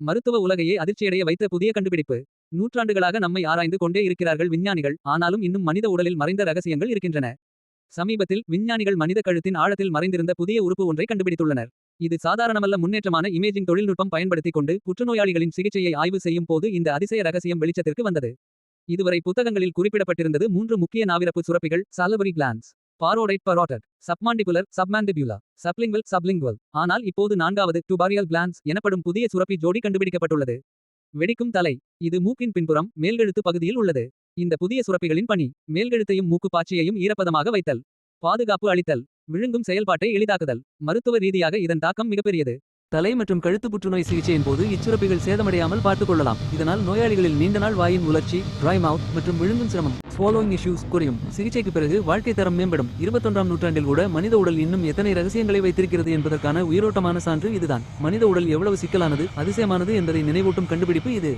மருத்துவ உலகையே அதிர்ச்சியடைய வைத்த புதிய கண்டுபிடிப்பு. நூற்றாண்டுகளாக நம்மை ஆராய்ந்து கொண்டே இருக்கிறார்கள் விஞ்ஞானிகள். ஆனாலும் இன்னும் மனித உடலில் மறைந்த ரகசியங்கள் இருக்கின்றன. சமீபத்தில் விஞ்ஞானிகள் மனித கழுத்தின் ஆழத்தில் மறைந்திருந்த புதிய உறுப்பு ஒன்றை கண்டுபிடித்துள்ளனர். இது சாதாரணமல்ல. முன்னேற்றமான இமேஜிங் தொழில்நுட்பம் பயன்படுத்திக் கொண்டு புற்றுநோயாளிகளின் சிகிச்சையை ஆய்வு செய்யும் போது இந்த அதிசய ரகசியம் வெளிச்சத்திற்கு வந்தது. இதுவரை புத்தகங்களில் குறிப்பிடப்பட்டிருந்தது 3 முக்கிய நாவிரப்பு சுரப்பிகள்: சாலவரி கிளான்ஸ், பாரோடைட் பரோட்டட், சப்மாண்டிபுலர் சப்மாண்டிபியூலா, சப்லிங்குவல் சப்லிங்குவல். ஆனால் இப்போது 4வது டுபாரியல் கிளான்ஸ் எனப்படும் புதிய சுரப்பி ஜோடி கண்டுபிடிக்கப்பட்டுள்ளது. வெடிக்கும் தலை. இது மூக்கின் பின்புறம் மேல்கழுத்து பகுதியில் உள்ளது. இந்த புதிய சுரப்பிகளின் பணி: மேல்கழுத்தையும் மூக்கு பாச்சியையும் ஈரப்பதமாக வைத்தல், பாதுகாப்பு அளித்தல், விழுங்கும் செயல்பாட்டை எளிதாக்குதல். மருத்துவ ரீதியாக இதன் தாக்கம் மிகப்பெரியது. தலை மற்றும் கழுத்து புற்றுநோய் சிகிச்சையின் போது இச்சுரப்பிகள் சேதமடையாமல் பார்த்துக் கொள்ளலாம். இதனால் நோயாளிகளில் நீண்ட நாள் வாயின் உலர்ச்சி, ட்ரை மவுத் மற்றும் விழுங்கும் சிரமம் ஸ்வாலோயிங் இஷ்யூஸ் குறையும். சிகிச்சைக்கு பிறகு வாழ்க்கை தரம் மேம்படும். 21ஆம் நூற்றாண்டில் கூட மனித உடல் இன்னும் எத்தனை ரகசியங்களை வைத்திருக்கிறது என்பதற்கான உயிரோட்டமான சான்று இதுதான். மனித உடல் எவ்வளவு சிக்கலானது, அதிசயமானது என்பதை நினைவூட்டும் கண்டுபிடிப்பு இது.